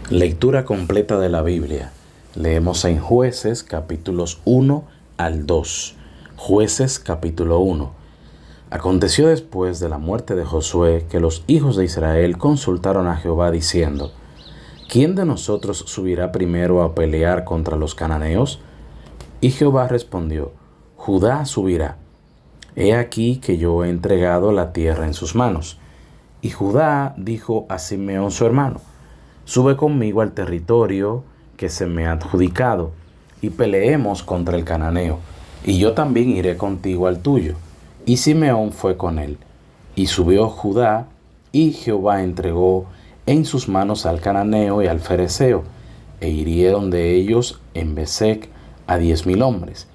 Lectura completa de la Biblia. Leemos en Jueces capítulos 1 al 2. Jueces capítulo 1. Aconteció después de la muerte de Josué que los hijos de Israel consultaron a Jehová diciendo: ¿Quién de nosotros subirá primero a pelear contra los cananeos? Y Jehová respondió: Judá subirá. He aquí que yo he entregado la tierra en sus manos. Y Judá dijo a Simeón su hermano: Sube conmigo al territorio que se me ha adjudicado, y peleemos contra el cananeo, y yo también iré contigo al tuyo. Y Simeón fue con él. Y subió Judá, y Jehová entregó en sus manos al cananeo y al fereceo, e hirieron de ellos en Besec a 10,000 hombres.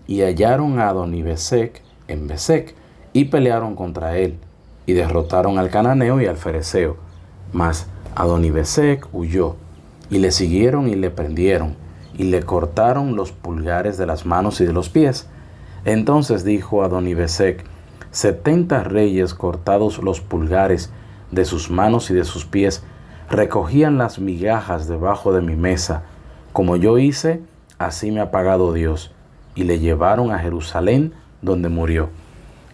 Y hallaron a Adonibesec en Besec, y pelearon contra él, y derrotaron al cananeo y al fereceo. Mas Adonibesec huyó, y le siguieron y le prendieron, y le cortaron los pulgares de las manos y de los pies. Entonces dijo Adonibesec: 70 reyes cortados los pulgares de sus manos y de sus pies recogían las migajas debajo de mi mesa. Como yo hice, así me ha pagado Dios. Y le llevaron a Jerusalén, donde murió.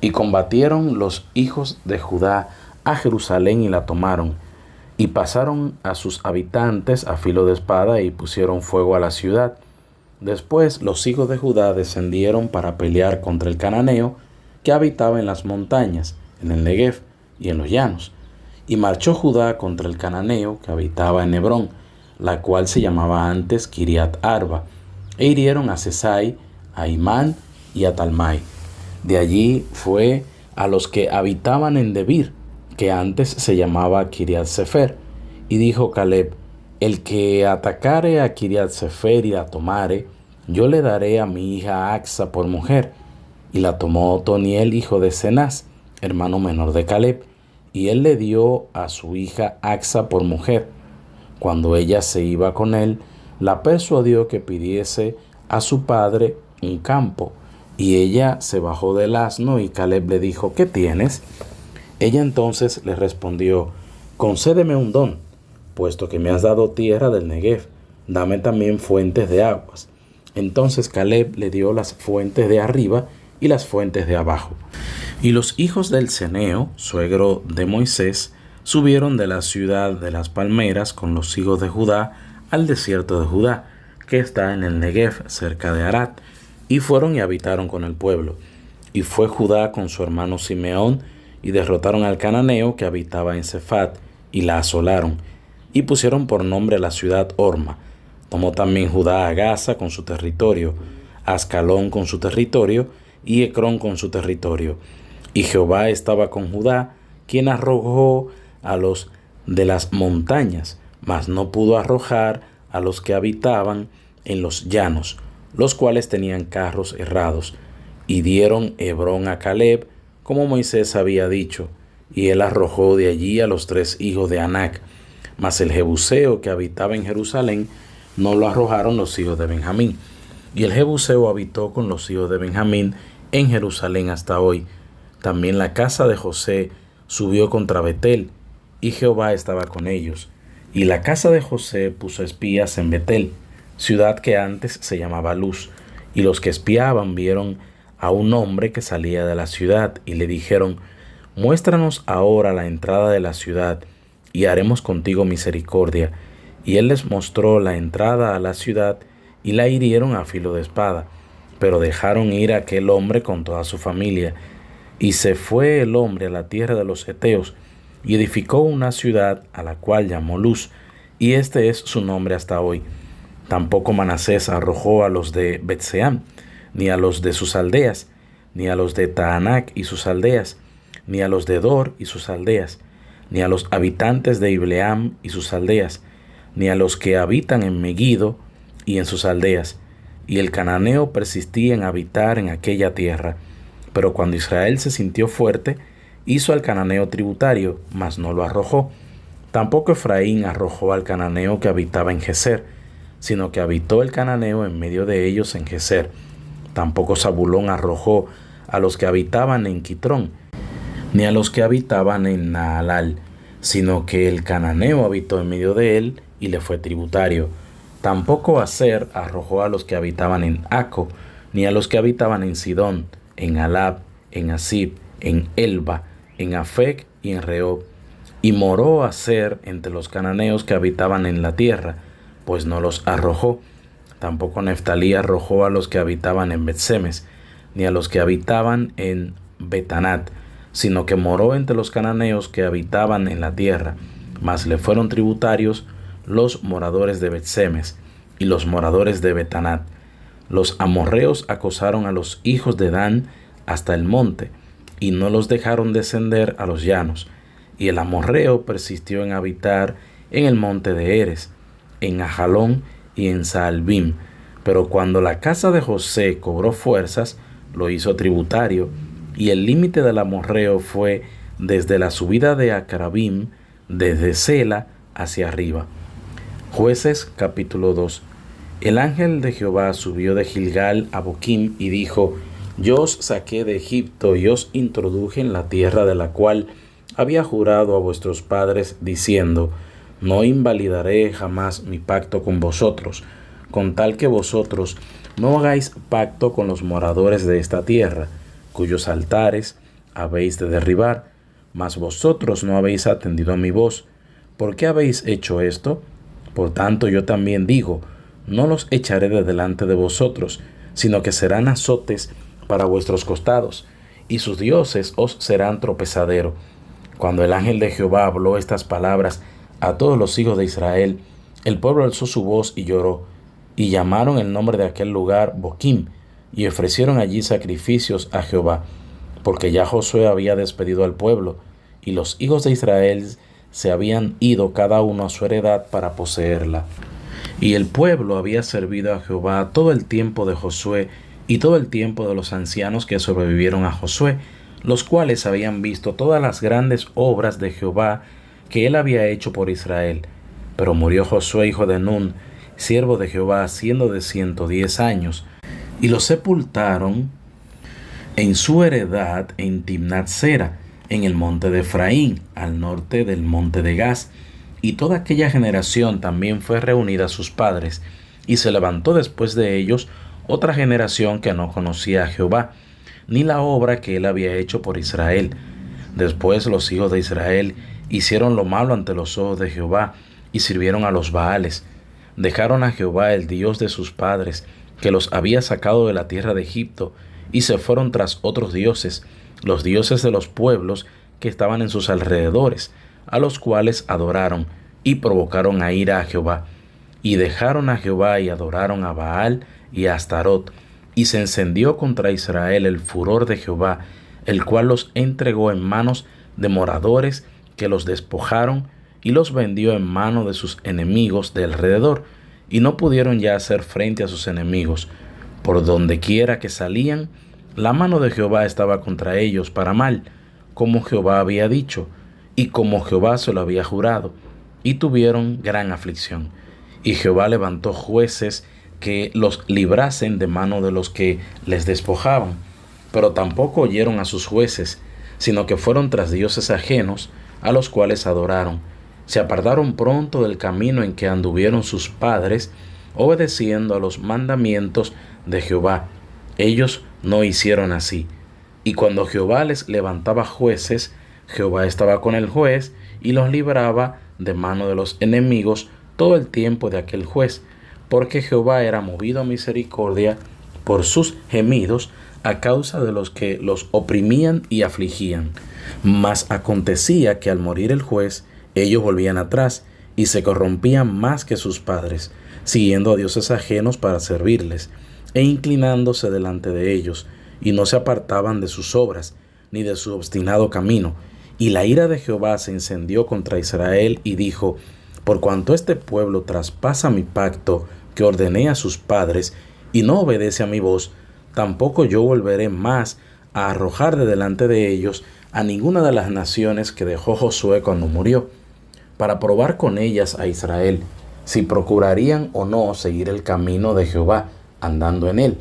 Y combatieron los hijos de Judá a Jerusalén y la tomaron. Y pasaron a sus habitantes a filo de espada y pusieron fuego a la ciudad. Después los hijos de Judá descendieron para pelear contra el cananeo que habitaba en las montañas, en el Negev y en los llanos. Y marchó Judá contra el cananeo que habitaba en Hebrón, la cual se llamaba antes Kiriat Arba, e hirieron a Sesai, a Imán y a Talmai. De allí fue a los que habitaban en Debir, que antes se llamaba Kiriat Sefer. Y dijo Caleb: El que atacare a Kiriat Sefer y la tomare, yo le daré a mi hija Axa por mujer. Y la tomó Otoniel, hijo de Cenaz, hermano menor de Caleb, y él le dio a su hija Axa por mujer. Cuando ella se iba con él, la persuadió que pidiese a su padre un campo. Y ella se bajó del asno, y Caleb le dijo: ¿Qué tienes? Ella entonces le respondió: Concédeme un don, puesto que me has dado tierra del Negev, dame también fuentes de aguas. Entonces Caleb le dio las fuentes de arriba y las fuentes de abajo. Y los hijos del Ceneo, suegro de Moisés, subieron de la ciudad de las palmeras con los hijos de Judá al desierto de Judá, que está en el Negev, cerca de Arad, y fueron y habitaron con el pueblo. Y fue Judá con su hermano Simeón, y derrotaron al cananeo que habitaba en Cefat, y la asolaron, y pusieron por nombre a la ciudad Orma. Tomó también Judá a Gaza con su territorio, a Ascalón con su territorio, y Ecrón con su territorio. Y Jehová estaba con Judá, quien arrojó a los de las montañas, mas no pudo arrojar a los que habitaban en los llanos, los cuales tenían carros herrados. Y dieron Hebrón a Caleb, como Moisés había dicho, y él arrojó de allí a los 3 hijos de Anac. Mas el Jebuseo que habitaba en Jerusalén no lo arrojaron los hijos de Benjamín. Y el Jebuseo habitó con los hijos de Benjamín en Jerusalén hasta hoy. También la casa de José subió contra Betel, y Jehová estaba con ellos. Y la casa de José puso espías en Betel, ciudad que antes se llamaba Luz. Y los que espiaban vieron a un hombre que salía de la ciudad, y le dijeron: Muéstranos ahora la entrada de la ciudad, y haremos contigo misericordia. Y él les mostró la entrada a la ciudad, y la hirieron a filo de espada, pero dejaron ir a aquel hombre con toda su familia. Y se fue el hombre a la tierra de los heteos, y edificó una ciudad a la cual llamó Luz, y este es su nombre hasta hoy. Tampoco Manasés arrojó a los de Betseam, ni a los de sus aldeas, ni a los de Taanac y sus aldeas, ni a los de Dor y sus aldeas, ni a los habitantes de Ibleam y sus aldeas, ni a los que habitan en Megiddo y en sus aldeas. Y el cananeo persistía en habitar en aquella tierra. Pero cuando Israel se sintió fuerte, hizo al cananeo tributario, mas no lo arrojó. Tampoco Efraín arrojó al cananeo que habitaba en Geser, sino que habitó el cananeo en medio de ellos en Geser. Tampoco Zabulón arrojó a los que habitaban en Quitrón, ni a los que habitaban en Naalal, sino que el cananeo habitó en medio de él y le fue tributario. Tampoco Aser arrojó a los que habitaban en Aco, ni a los que habitaban en Sidón, en Alab, en Asib, en Elba, en Afec y en Rehob. Y moró Aser entre los cananeos que habitaban en la tierra, pues no los arrojó. Tampoco Neftalí arrojó a los que habitaban en Bet-Semes, ni a los que habitaban en Betanat, sino que moró entre los cananeos que habitaban en la tierra. Mas le fueron tributarios los moradores de Bet-Semes y los moradores de Betanat. Los amorreos acosaron a los hijos de Dan hasta el monte, y no los dejaron descender a los llanos. Y el amorreo persistió en habitar en el monte de Eres, en Ajalón y en Saalbim. Pero cuando la casa de José cobró fuerzas, lo hizo tributario, y el límite del amorreo fue desde la subida de Acarabim, desde Sela hacia arriba. Jueces capítulo 2. El ángel de Jehová subió de Gilgal a Boquim y dijo: Yo os saqué de Egipto y os introduje en la tierra de la cual había jurado a vuestros padres, diciendo: No invalidaré jamás mi pacto con vosotros, con tal que vosotros no hagáis pacto con los moradores de esta tierra, cuyos altares habéis de derribar. Mas vosotros no habéis atendido a mi voz. ¿Por qué habéis hecho esto? Por tanto, yo también digo: no los echaré de delante de vosotros, sino que serán azotes para vuestros costados, y sus dioses os serán tropezadero. Cuando el ángel de Jehová habló estas palabras a todos los hijos de Israel, el pueblo alzó su voz y lloró, y llamaron el nombre de aquel lugar Boquim, y ofrecieron allí sacrificios a Jehová, porque ya Josué había despedido al pueblo, y los hijos de Israel se habían ido cada uno a su heredad para poseerla. Y el pueblo había servido a Jehová todo el tiempo de Josué y todo el tiempo de los ancianos que sobrevivieron a Josué, los cuales habían visto todas las grandes obras de Jehová que él había hecho por Israel. Pero murió Josué, hijo de Nun, siervo de Jehová, siendo de 110 años, y lo sepultaron en su heredad en Timnat-Sera, en el monte de Efraín, al norte del monte de Gaz. Y toda aquella generación también fue reunida a sus padres, y se levantó después de ellos otra generación que no conocía a Jehová, ni la obra que él había hecho por Israel. Después los hijos de Israel hicieron lo malo ante los ojos de Jehová, y sirvieron a los Baales. Dejaron a Jehová, el Dios de sus padres, que los había sacado de la tierra de Egipto, y se fueron tras otros dioses, los dioses de los pueblos que estaban en sus alrededores, a los cuales adoraron, y provocaron a ira a Jehová. Y dejaron a Jehová y adoraron a Baal y a Astarot, y se encendió contra Israel el furor de Jehová, el cual los entregó en manos de moradores que los despojaron, y los vendió en mano de sus enemigos de alrededor, y no pudieron ya hacer frente a sus enemigos. Por donde quiera que salían, la mano de Jehová estaba contra ellos para mal, como Jehová había dicho, y como Jehová se lo había jurado, y tuvieron gran aflicción. Y Jehová levantó jueces que los librasen de mano de los que les despojaban, pero tampoco oyeron a sus jueces, sino que fueron tras dioses ajenos, a los cuales adoraron. Se apartaron pronto del camino en que anduvieron sus padres, obedeciendo a los mandamientos de Jehová. Ellos no hicieron así. Y cuando Jehová les levantaba jueces, Jehová estaba con el juez y los libraba de mano de los enemigos todo el tiempo de aquel juez, porque Jehová era movido a misericordia por sus gemidos a causa de los que los oprimían y afligían. Mas acontecía que al morir el juez, ellos volvían atrás y se corrompían más que sus padres, siguiendo a dioses ajenos para servirles, e inclinándose delante de ellos, y no se apartaban de sus obras, ni de su obstinado camino. Y la ira de Jehová se encendió contra Israel, y dijo: por cuanto este pueblo traspasa mi pacto que ordené a sus padres, y no obedece a mi voz, tampoco yo volveré más a arrojar de delante de ellos a ninguna de las naciones que dejó Josué cuando murió, para probar con ellas a Israel, si procurarían o no seguir el camino de Jehová, andando en él,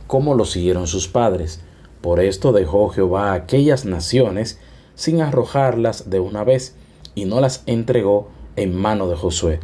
como lo siguieron sus padres. Por esto dejó Jehová a aquellas naciones sin arrojarlas de una vez, y no las entregó en mano de Josué.